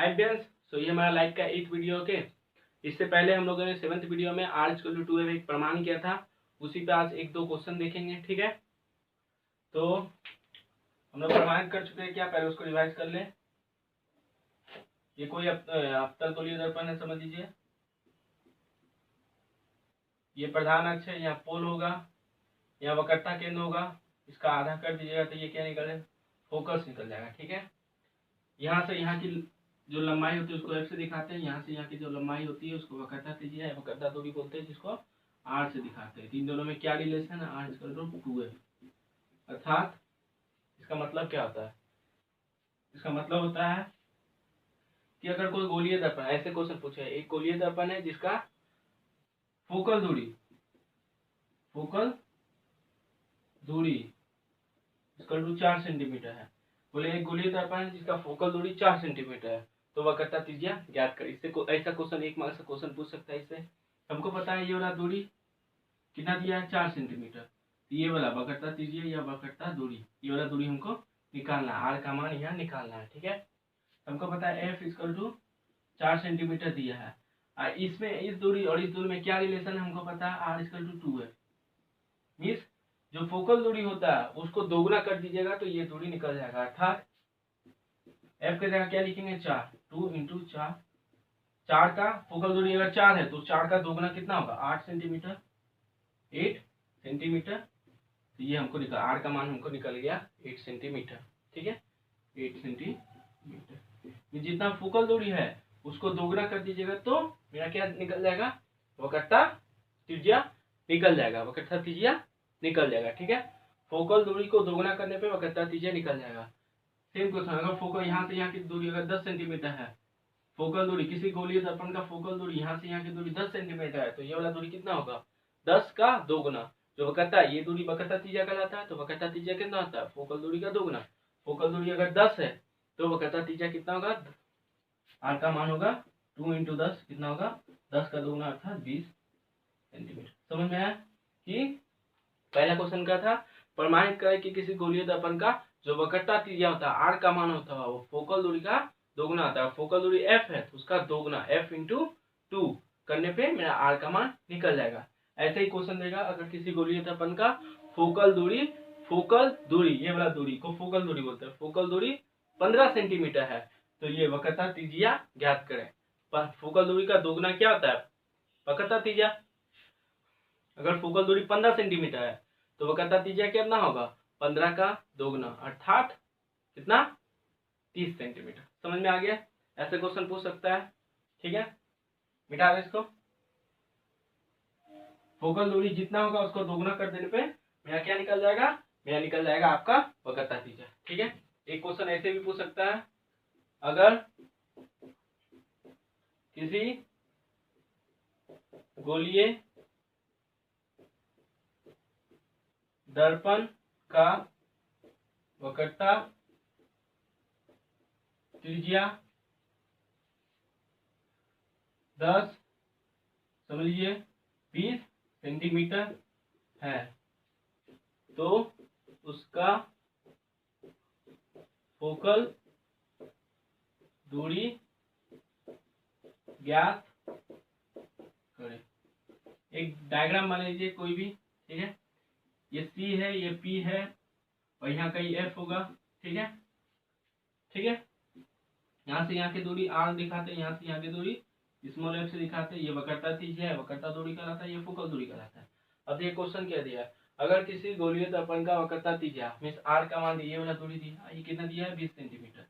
Hi friends, सो ये हमारा live का 8 वीडियो के। इससे पहले हम लोगों ने 7th वीडियो में r = 2 एक प्रमाण किया था। उसी पे आज एक दो क्वेश्चन देखेंगे, ठीक है। तो हम लोग प्रमाण कर चुके हैं क्या, पहले उसको रिवाइज कर लें। ये कोई अवतल तोलिए दर्पण है, समझ लीजिए। ये प्रधान अक्ष है, यहाँ पोल होगा, यहाँ वक्रता केंद्र होगा। इसका आधा कर दीजिएगा तो ये क्या निकले, फोकस निकल जाएगा, ठीक है। यहाँ से यहाँ की जो लंबाई होती है उसको f से दिखाते हैं, यहाँ से यहाँ की जो लंबाई होती है उसको वक्रता त्रिज्या वक्रता दूरी बोलते हैं, जिसको r से दिखाते हैं। इन दोनों में क्या रिलेशन है, r = 2f। अर्थात इसका मतलब क्या होता है, इसका मतलब होता है कि अगर कोई गोलीय दर्पण, ऐसे क्वेश्चन पूछे, एक गोलीय दर्पण है जिसका फोकल दूरी = 4 सेंटीमीटर है। बोले एक गोलीय दर्पण है जिसका फोकल दूरी 4 सेंटीमीटर है, तो वक्रता त्रिज्या ज्ञात कर। इससे ऐसा क्वेश्चन एक मार्क्स का क्वेश्चन पूछ सकता है। इससे हमको पता है ये वाला दूरी कितना दिया है, 4 सेंटीमीटर। तो ये वाला वक्रता त्रिज्या या वक्रता दूरी, ये वाला दूरी हमको निकालना है, r का मान यहाँ निकालना है, ठीक है। हमको पता है f = 4 सेंटीमीटर दिया है। इसमें इस दूरी और इस दूरी में क्या रिलेशन है हमको पता है, r = 2 है। मीन्स जो फोकल दूरी होता है उसको दोगुना कर दीजिएगा तो ये दूरी निकल जाएगा। अर्थात f की जगह क्या लिखेंगे, 4, 2 × 4। 4 का फोकल दूरी अगर 4 है तो 4 का दोगुना कितना होगा, 8 सेंटीमीटर। 8 सेंटीमीटर, तो ये हमको निकल, r का मान हमको निकल गया 8 सेंटीमीटर, ठीक है। 8 सेंटीमीटर जितना फोकल दूरी है उसको दोगुना कर दीजिएगा तो मेरा क्या निकल जाएगा, वक्रता त्रिज्या निकल जाएगा, वक्रता त्रिज्या निकल जाएगा, ठीक है। फोकल दूरी को दोगुना करने पे वक्रता त्रिज्या निकल जाएगा। सेम क्वेश्चन, अगर फोकल यहाँ से यहाँ की दूरी अगर 10 सेंटीमीटर है, फोकल दूरी किसी गोलीय दर्पण का फोकल दूरी यहाँ से यहाँ की दूरी 10 सेंटीमीटर है, तो ये वाला दूरी कितना होगा, 10 का दोगुना। जो वक्रता, ये दूरी वक्रता त्रिज्या कहलाता है, तो वक्रता त्रिज्या कितना होता है, फोकल दूरी का दोगुना। फोकल दूरी अगर 10 है तो वक्रता त्रिज्या कितना होगा, r का मान होगा 2 × 10, कितना होगा, 10 का दोगुना अर्थात 20 सेंटीमीटर। समझ में आया कि पहला क्वेश्चन का था प्रमाणित करें कि किसी गोलीय दर्पण का जो वक्रता त्रिज्या होता है, r का मान होता है, वो फोकल दूरी का दोगुना आता है। फोकल दूरी f है तो उसका दोगुना f × 2 करने पे मेरा r का मान निकल जाएगा। ऐसे ही क्वेश्चन देगा, अगर किसी गोलीय दर्पण का फोकल दूरी ये वाला दूरी को फोकल दूरी बोलते हैं, फोकल दूरी 15 सेंटीमीटर है, तो ये वक्रता त्रिज्या ज्ञात करें। पर फोकल दूरी का दोगुना क्या होता है, वक्रता त्रिज्या। अगर फोकल दूरी 15 सेंटीमीटर है तो वक्रता त्रिज्या कितना होगा, 15 का दोगुना अर्थात कितना, 30 सेंटीमीटर। समझ में आ गया, ऐसे क्वेश्चन पूछ सकता है, ठीक है। मिटा दे इसको। फोकल दूरी जितना होगा उसको दोगुना कर देने पे मेरा क्या निकल जाएगा, मेरा निकल जाएगा आपका वक्रता त्रिज्या, ठीक है। एक क्वेश्चन ऐसे भी पूछ सकता है, अगर किसी गोलीय दर्पण का वक्रता त्रिज्या 10 समझ लीजिए 20 सेंटीमीटर है, तो उसका फोकल दूरी ज्ञात करें। एक डायग्राम बना लीजिए कोई भी, ठीक है। ये C है, ये P है और यहाँ कहीं F होगा, ठीक है, ठीक है। यहाँ से यहाँ की दूरी r दिखाते हैं, यहाँ से यहाँ की दूरी स्मॉल f से दिखाते हैं। ये वक्रता त्रिज्या है, वक्रता दूरी कहलाता है, ये फोकल दूरी कहलाता है। अब ये क्वेश्चन क्या दिया है, अगर किसी गोलीय दर्पण का वक्रता त्रिज्या मीन्स r का मान ये वाला दूरी दिया, ये कितना दिया है, 20 सेंटीमीटर।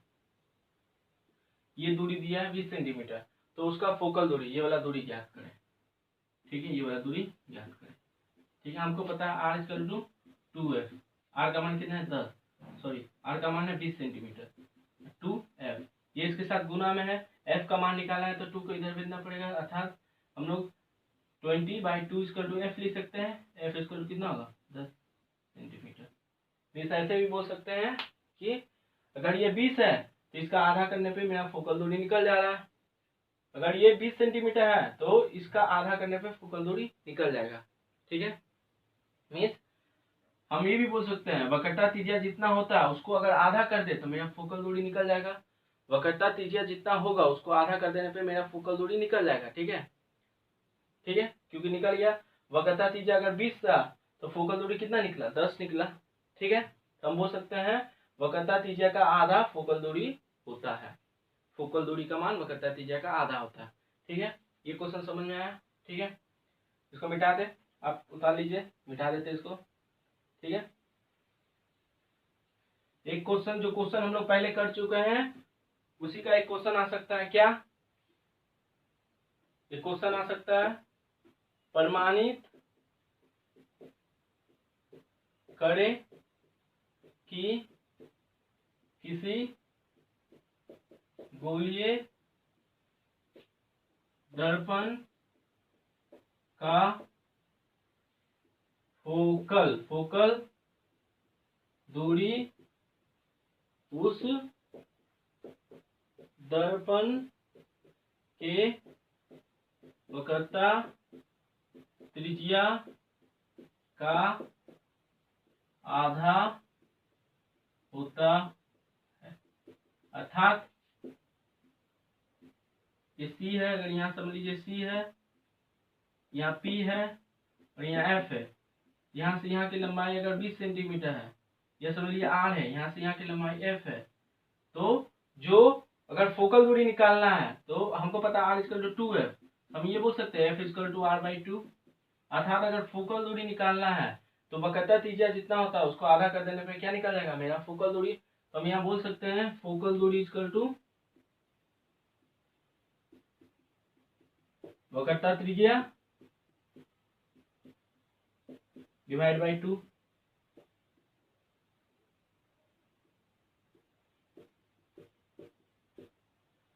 ये दूरी दिया है 20 सेंटीमीटर, तो उसका फोकल दूरी ये वाला दूरी ज्ञात करें, ठीक है। ये वाला दूरी ज्ञात करें, ठीक है। हमको पता है r = 2f, r का मान कितना है 10, सॉरी r का मान है 20 सेंटीमीटर, 2f। ये इसके साथ गुना में है, f का मान निकालना है तो 2 को इधर भेजना पड़ेगा, अर्थात हम लोग 20/2 = f लिख सकते हैं। f = कितना होगा, 10 सेंटीमीटर। इस ऐसे भी बोल सकते हैं कि अगर ये 20 है तो इसका आधा करने पे मेरा फोकल दूरी निकल जा रहा है। अगर ये 20 सेंटीमीटर है तो इसका आधा करने पे फोकल दूरी निकल जाएगा, ठीक है। मीन्स हम ये भी बोल सकते हैं वक्रता त्रिज्या जितना होता है उसको अगर आधा कर दे तो मेरा फोकल दूरी निकल जाएगा। वक्रता त्रिज्या जितना होगा उसको आधा कर देने पे मेरा फोकल दूरी निकल जाएगा। ठीक है, ठीक है, क्योंकि निकल गया। वक्रता त्रिज्या अगर 20 था तो फोकल दूरी कितना निकला, 10 निकला। ठीक है, तो हम बोल सकते हैं वक्रता त्रिज्या का आधा फोकल दूरी होता है। फोकल दूरी का मान वक्रता त्रिज्या का आधा होता है। ठीक है, ये क्वेश्चन समझ में आया। ठीक है, इसको मिटा दे, आप उतार लीजिए, मिटा देते इसको। ठीक है, एक क्वेश्चन जो क्वेश्चन हम लोग पहले कर चुके हैं उसी का एक क्वेश्चन आ सकता है। क्या एक क्वेश्चन आ सकता है, प्रमाणित करें कि किसी गोलीय दर्पण का फोकल दूरी उस दर्पण के वक्रता त्रिज्या का आधा होता है। अर्थात ये सी है, अगर यहाँ समझ लीजिए सी है, यहाँ पी है और यहाँ एफ है। यहाँ से यहाँ की लंबाई अगर 20 सेंटीमीटर है, यह समझ लीजिए आर है, यहाँ से यहाँ की लंबाई एफ है। तो जो अगर फोकल दूरी निकालना है तो हमको पता आर इक्वल टू 2 है, हम ये बोल सकते हैं f equal to r by 2। अर्थात अगर फोकल दूरी निकालना है तो वक्रता त्रिज्या जितना होता है उसको आधा कर देने पे क्या निकल जाएगा, मेरा फोकल दूरी। तो हम यहाँ बोल सकते हैं फोकल दूरी इक्वल टू वक्रता त्रिज्या डिवाइड बाई 2।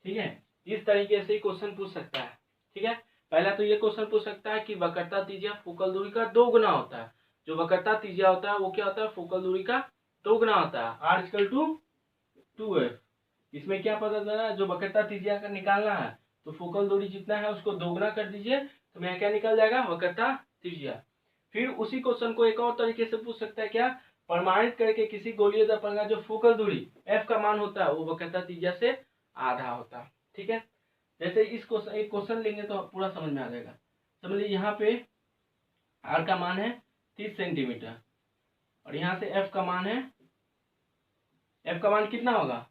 ठीक है, इस तरीके से क्वेश्चन पूछ सकता है। ठीक है, पहला तो ये क्वेश्चन पूछ सकता है कि वक्रता त्रिज्या फोकल दूरी का 2 गुना होता है। जो वक्रता त्रिज्या होता है वो क्या होता है, फोकल दूरी का 2 गुना होता है। R equal to 2f। इसमें क्या पता चला, जो वक्रता त्रिज्या का निकालना है तो फोकल दूरी जितना है उसको 2 गुना कर दीजिए तो मेरा क्या निकल जाएगा, वक्रता त्रिज्या। फिर उसी क्वेश्चन को एक और तरीके से पूछ सकता है, क्या, प्रमाणित करके किसी गोलीय दर्पण का जो फोकल दूरी f का मान होता है वो वक्रता त्रिज्या से आधा होता है। ठीक है, जैसे इस क्वेश्चन एक क्वेश्चन लेंगे तो पूरा समझ में आ जाएगा। समझ लीजिए यहाँ पे r का मान है 30 सेंटीमीटर और यहाँ से f का मान है, f का मान कितना होगा,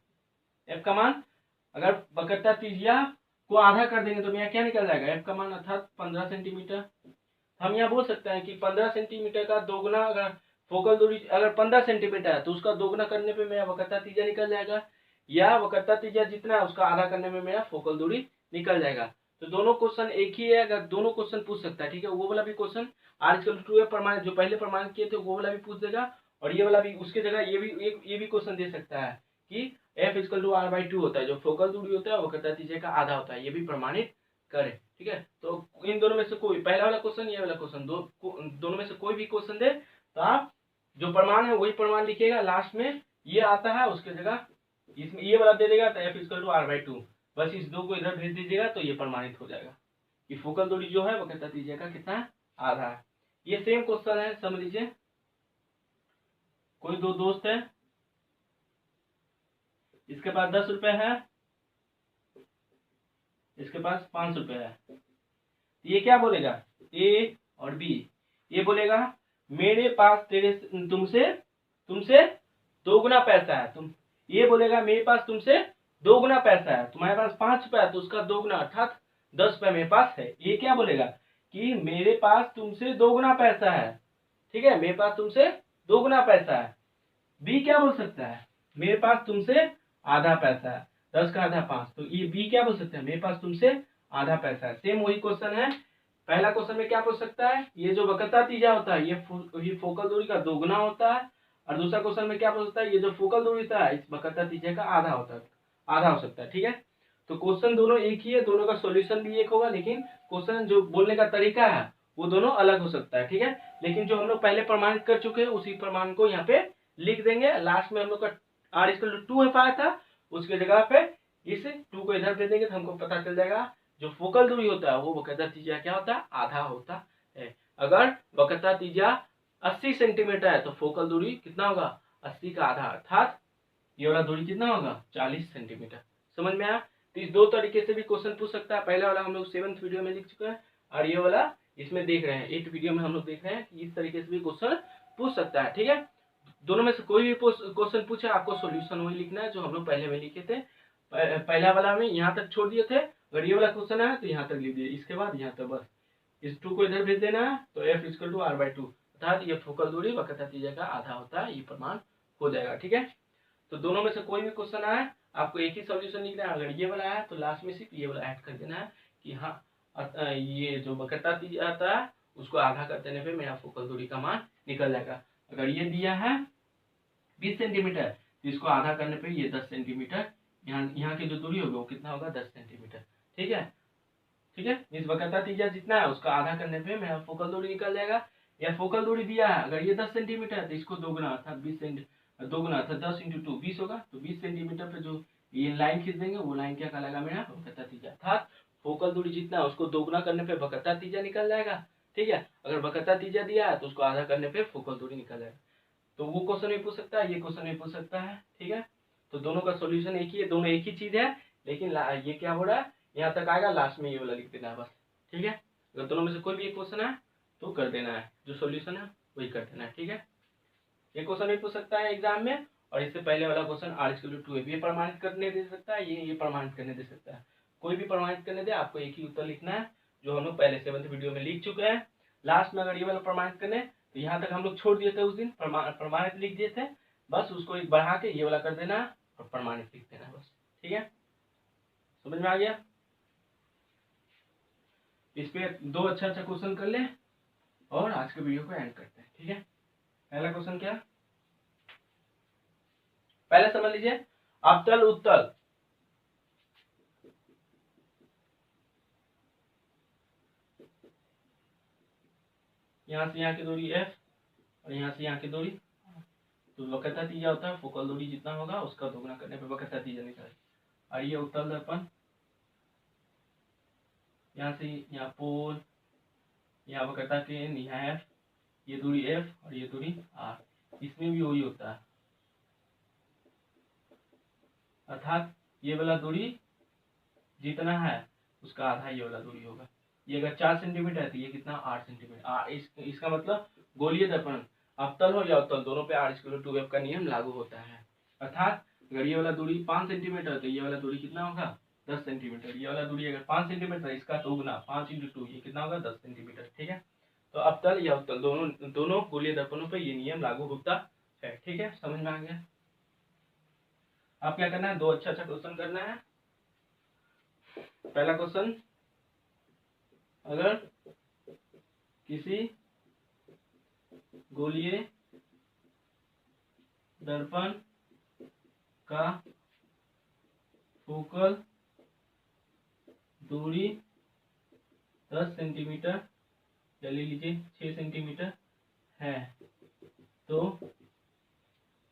f का मान अगर वक्रता त्रिज्या को आधा कर देंगे तो मेरा क्या निकल जाएगा, f का मान अर्थात 15 सेंटीमीटर। हम यहाँ बोल सकते हैं कि 15 सेंटीमीटर का 2 गुना, अगर फोकल दूरी अगर 15 सेंटीमीटर है तो उसका 2 गुना करने पे मेरा वक्रता त्रिज्या निकल जाएगा, या वक्रता त्रिज्या जितना है उसका आधा करने में मेरा फोकल दूरी निकल जाएगा। तो दोनों क्वेश्चन एक ही है, अगर दोनों क्वेश्चन पूछ सकता है। ठीक है, वो वाला भी क्वेश्चन आर इक्वल टू 2 है प्रमाणित, जो पहले प्रमाणित किए थे वो वाला भी पूछ देगा, और ये वाला भी उसके जगह ये भी क्वेश्चन दे सकता है कि f equal to r by 2 होता है, जो फोकल दूरी होता है वक्रता त्रिज्या का आधा होता है, ये भी प्रमाणित करे। ठीक है, तो इन दोनों में से कोई, पहला वाला क्वेश्चन ये वाला क्वेश्चन, दोनों में से कोई भी क्वेश्चन दे तो आप जो प्रमाण है वही प्रमाण लिखिएगा, लास्ट में ये आता है उसके जगह इसमें ये वाला दे देगा तो f equal to r by 2, बस इस 2 को इधर भेज दीजिएगा तो ये प्रमाणित हो जाएगा कि फोकल दूरी जो है वक्रता त्रिज्या का कितना है, आधा है। ये सेम क्वेश्चन है, समझ लीजिए कोई दो दोस्त है, इसके पास 10 रुपए है, इसके पास 5 रुपए है। ये क्या बोलेगा, ए और बी, ये बोलेगा मेरे पास तुमसे 2 गुना पैसा है, ये बोलेगा मेरे पास तुमसे 2 गुना पैसा है, तुम्हारे पास 5 रुपया है तो उसका 2 गुना अर्थात 10 रुपया मेरे पास है। ये क्या बोलेगा कि मेरे पास तुमसे 2 गुना पैसा है। ठीक है, मेरे पास तुमसे 2 गुना पैसा है। बी क्या बोल सकता है, मेरे पास तुमसे आधा पैसा है, 10 का आधा 5, तो ये बी क्या बोल सकता है, मेरे पास तुमसे आधा पैसा है। सेम वही क्वेश्चन है। पहला क्वेश्चन में क्या पूछ सकता है, ये जो वक्रता त्रिज्या होता है ये फोकल दूरी का 2 गुना होता है, और दूसरा क्वेश्चन में क्या पूछ सकता है, ये जो फोकल दूरी होता है इस वक्रता त्रिज्या का आधा होता है, आधा हो सकता है। ठीक है, तो क्वेश्चन दोनों एक ही है, दोनों का सॉल्यूशन भी एक होगा, लेकिन क्वेश्चन जो बोलने का तरीका है वो दोनों अलग हो सकता है। ठीक है, लेकिन जो हम लोग पहले प्रमाणित कर चुके हैं उसी प्रमाण को यहाँ पे लिख देंगे। लास्ट में हम लोग का आर इक्वल टू 2 आया था, उसके जगह पे इस 2 को इधर दे देंगे तो हमको पता चल जाएगा जो फोकल दूरी होता है वो वक्रता त्रिज्या क्या होता है, आधा होता है। अगर वक्रता त्रिज्या 80 सेंटीमीटर है तो फोकल दूरी कितना होगा, 80 का आधा, अर्थात ये वाला दूरी कितना होगा, 40 सेंटीमीटर। समझ में आया? तो इस दो तरीके से भी क्वेश्चन पूछ सकता है। पहला वाला हम लोग 7th वीडियो में लिख चुके हैं और ये वाला इसमें देख रहे हैं 8th वीडियो में हम लोग देख रहे हैं कि इस तरीके से भी क्वेश्चन पूछ सकता है। ठीक है, दोनों में से कोई भी क्वेश्चन पूछे आपको सॉल्यूशन वही लिखना है जो हम लोग पहले में लिखे थे। पहला वाला में यहाँ तक छोड़ दिए थे, अगर ये वाला क्वेश्चन है तो यहाँ तक लिख दिए, इसके बाद यहाँ तक बस इस 2 को इधर भेज देना है। तो f = r/2 अर्थात ये फोकल दूरी वक्रता त्रिज्या का आधा होता है, ये प्रमाण हो जाएगा। ठीक है, तो दोनों में से कोई भी क्वेश्चन आए आपको एक ही सॉल्यूशन लिखना है। अगर ये वाला है तो लास्ट में सिर्फ ये वाला ऐड कर देना है कि हाँ ये जो वक्रता त्रिज्या आता है उसको आधा कर देने पे मेरा फोकल दूरी का मान निकल जाएगा। अगर ये दिया है 20 सेंटीमीटर तो इसको आधा करने पे ये 10 सेंटीमीटर, यहाँ की जो दूरी होगी वो कितना होगा 10 सेंटीमीटर। ठीक है, ठीक है, इस वक्रता त्रिज्या जितना है उसका आधा करने पे मेरा फोकल दूरी निकल जाएगा। या फोकल दूरी दिया है अगर ये 10 सेंटीमीटर है तो इसको दोगुना अर्थात 20 सेंटीमीटर, दोगुना अर्थात 10 × 2 20 होगा। तो 20 सेंटीमीटर पे जो ये लाइन खींच देंगे वो लाइन क्या कहलाएगा मेरा वक्रता त्रिज्या, अर्थात फोकल दूरी जितना है उसको दोगुना करने पे वक्रता त्रिज्या निकल जाएगा। ठीक है, अगर वक्रता त्रिज्या दिया है तो उसको आधा करने पे फोकल दूरी निकल जाएगा। तो वो क्वेश्चन भी पूछ सकता है, ये क्वेश्चन भी पूछ सकता है। ठीक है, तो दोनों का सॉल्यूशन एक ही है, दोनों एक ही चीज है, लेकिन ये क्या हो रहा है यहाँ तक आएगा, लास्ट में ये वाला लिख देना है बस। ठीक है, अगर दोनों में से कोई भी एक क्वेश्चन है तो कर देना है, जो सॉल्यूशन है वही कर देना है। ठीक है, ये क्वेश्चन भी पूछ सकता है एग्जाम में, और इससे पहले वाला क्वेश्चन r/2 ये प्रमाणित करने दे सकता है, ये प्रमाणित करने दे सकता है। कोई भी प्रमाणित करने दे आपको एक ही उत्तर लिखना है जो हम लोग पहले 7th वीडियो में लिख चुके हैं। लास्ट में अगर ये वाला प्रमाणित करने तो यहाँ तक हम लोग छोड़ दिए थे, उस दिन प्रमाणित लिख दिए थे, बस उसको एक बढ़ा के ये वाला कर देना और प्रमाणित लिख देना बस। ठीक है, समझ में आ गया? इस पे 2 अच्छा क्वेश्चन कर ले और आज के वीडियो को एंड करते हैं। ठीक है, पहला क्वेश्चन क्या, पहले समझ लीजिए, अवतल उत्तल यहाँ से यहाँ की दूरी f और यहाँ से यहाँ की दूरी, तो वक्रता त्रिज्या होता है फोकल दूरी जितना होगा उसका दोगुना करने पे वक्रता त्रिज्या निकले। और ये उत्तल दर्पण, यहाँ से यहाँ पोल, यहाँ वक्रता केंद्र, यहाँ f, ये दूरी f और ये दूरी r, इसमें भी वही होता है, अर्थात ये वाला दूरी जितना है उसका आधा ये वाला दूरी होगा। ये अगर 4 सेंटीमीटर है तो ये कितना 8 सेंटीमीटर। इसका मतलब गोलीय दर्पण अवतल हो या उत्तल दोनों पे r/2f का नियम लागू होता है। अर्थात अगर ये वाला दूरी 5 सेंटीमीटर तो ये वाला दूरी कितना होगा 10 सेंटीमीटर। ये वाला दूरी अगर 5 सेंटीमीटर इसका दोगुना 5 × 2 ये कितना होगा 10 सेंटीमीटर। ठीक है, तो अवतल या उत्तल दोनों गोलीय दर्पणों पर ये नियम लागू होता है। ठीक है, समझ में आ गया? आप क्या करना है, 2 अच्छा क्वेश्चन करना है। पहला क्वेश्चन, अगर किसी गोलीय दर्पण का फोकल दूरी 10 सेंटीमीटर या ले लीजिए 6 सेंटीमीटर है तो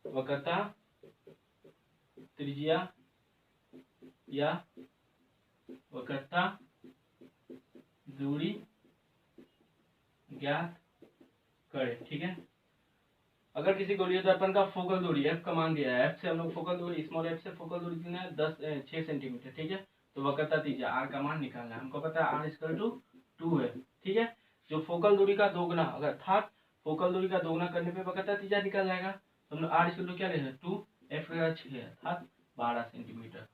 वक्रता त्रिज्या या वक्रता दूरी ज्ञात करें। ठीक है, अगर किसी गोलीय दर्पण का फोकल दूरी f का मान दिया है, f से हम लोग फोकल दूरी स्मॉल f से फोकल दूरी कितना है 6 सेंटीमीटर। ठीक है, तो वक्रता त्रिज्या r का मान निकालना है, हमको पता है r/2 है। ठीक है, जो फोकल दूरी का दोगुना, अगर अर्थात फोकल दूरी का दोगुना करने पे वक्रता त्रिज्या निकल जाएगा, तो हम लोग r/2 क्या ले रहे हैं 2, f का 6 अर्थात 12 सेंटीमीटर।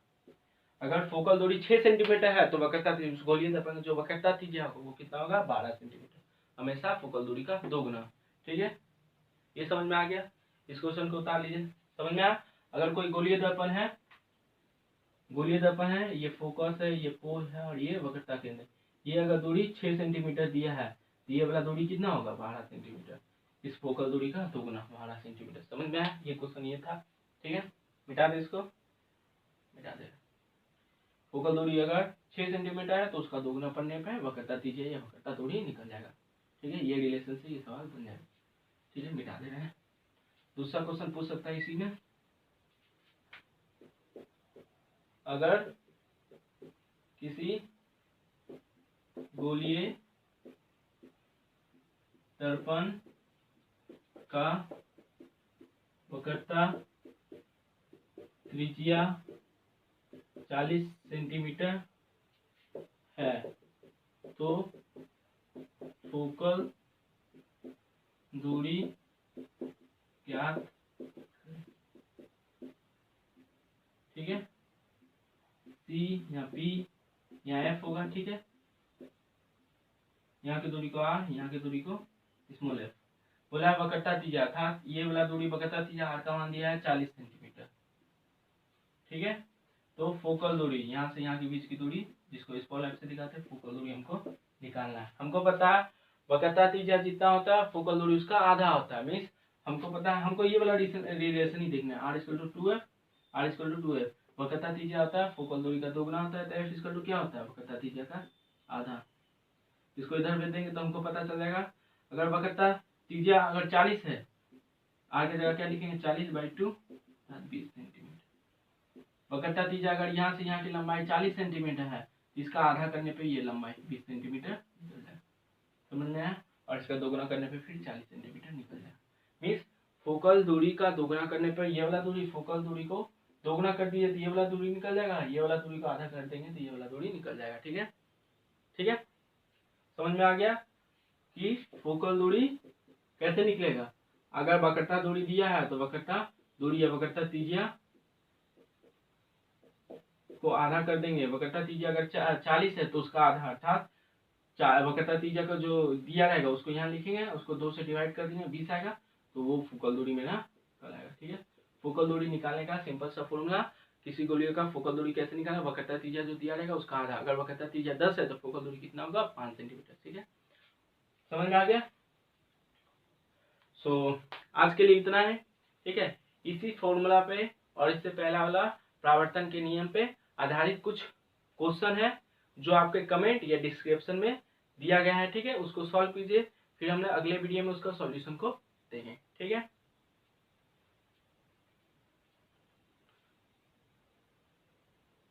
अगर फोकल दूरी 6 सेंटीमीटर है तो वक्रता गोलीय दर्पण जो वक्रता त्रिज्या होगा वो कितना होगा 12 सेंटीमीटर, हमेशा फोकल दूरी का दोगुना। ठीक है, ये समझ में आ गया? इस क्वेश्चन को उतार लीजिए, समझ में आया? अगर कोई गोलीय दर्पण है, ये फोकस है, ये पोल है और ये वक्रता केंद्र, ये अगर दूरी 6 सेंटीमीटर दिया है तो ये वाला दूरी कितना होगा 12 सेंटीमीटर, इस फोकल दूरी का दोगुना 12 सेंटीमीटर। समझ में आया? ये क्वेश्चन ये था। ठीक है, मिटा दे इसको, मिटा दे। फोकल दूरी अगर 6 सेंटीमीटर है तो उसका दोगुना पड़ने पे वक्रता त्रिज्या या वक्रता दूरी निकल जाएगा। ठीक है, ये रिलेशन से ये सवाल बन जाएगा। ठीक है, मिटा दे रहे हैं। दूसरा क्वेश्चन पूछ सकता है इसी में, अगर किसी गोलीय दर्पण का वक्रता त्रिज्या 40 सेंटीमीटर है तो फोकल दूरी ज्ञात, ठीक है। सी या पी या एफ होगा, ठीक है। यहाँ की दूरी को आर, यहाँ की दूरी को स्मॉल एफ। बोला वक्रता त्रिज्या था, ये वाला दूरी वक्रता त्रिज्या आर का मान दिया है 40 सेंटीमीटर, ठीक है। तो फोकल दूरी यहाँ से यहाँ के बीच की दूरी, जिसको स्मॉल एफ से दिखाते हैं, फोकल दूरी हमको निकालना है। हमको पता है वक्रता त्रिज्या जितना होता है फोकल दूरी उसका आधा होता है। मीन्स हमको पता है, हमको ये वाला रिलेशन ही देखना है, r equal to 2 f, r equal to 2 f. वक्रता त्रिज्या होता है फोकल दूरी का दोगुना होता है, तो एफ इक्वल टू क्या होता है, वक्रता त्रिज्या का आधा। इसको इधर भेज देंगे तो हमको पता चल जाएगा। अगर वक्रता त्रिज्या अगर 40 है, आर की जगह क्या लिखेंगे, 40/2 20 सेंटीमीटर। वक्रता त्रिज्या अगर यहाँ से यहाँ की लंबाई 40 सेंटीमीटर है, इसका आधा करने पे ये लंबाई 20 सेंटीमीटर निकल जाएगा, समझ में आया। और इसका दोगुना करने पे फिर 40 सेंटीमीटर निकल जाएगा। मीन्स फोकल दूरी का दोगुना करने पर ये वाला दूरी, फोकल दूरी को दोगुना कर दिए तो ये वाला दूरी निकल जाएगा, ये वाला दूरी को आधा कर देंगे तो ये वाला दूरी निकल जाएगा, ठीक है। ठीक है, समझ में आ गया कि फोकल दूरी कैसे निकलेगा। अगर वक्रता दूरी दिया है तो वक्रता दूरी या वक्रता त्रिज्या को आधा कर देंगे। वक्रता त्रिज्या अगर 40 है तो उसका आधा, अर्थात वक्रता त्रिज्या का जो दिया रहेगा उसको यहाँ लिखेंगे, उसको 2 से डिवाइड कर देंगे, 20 आएगा, तो वो फोकल दूरी मेरा निकल आएगा, ठीक है। फोकल दूरी निकालने का सिंपल सा फॉर्मूला, किसी गोलीय का फोकल दूरी कैसे निकालना, वक्रता त्रिज्या जो दिया रहेगा उसका आधा। अगर वक्रता त्रिज्या 10 है तो फोकल दूरी कितना होगा, 5 सेंटीमीटर, ठीक है। समझ में आ गया। सो आज के लिए इतना है, ठीक है। इसी फॉर्मूला पे और इससे पहला वाला परावर्तन के नियम पे आधारित कुछ क्वेश्चन है जो आपके कमेंट या डिस्क्रिप्शन में दिया गया है, ठीक है। उसको सॉल्व कीजिए, फिर हमने अगले वीडियो में उसका सॉल्यूशन को देंगे, ठीक है।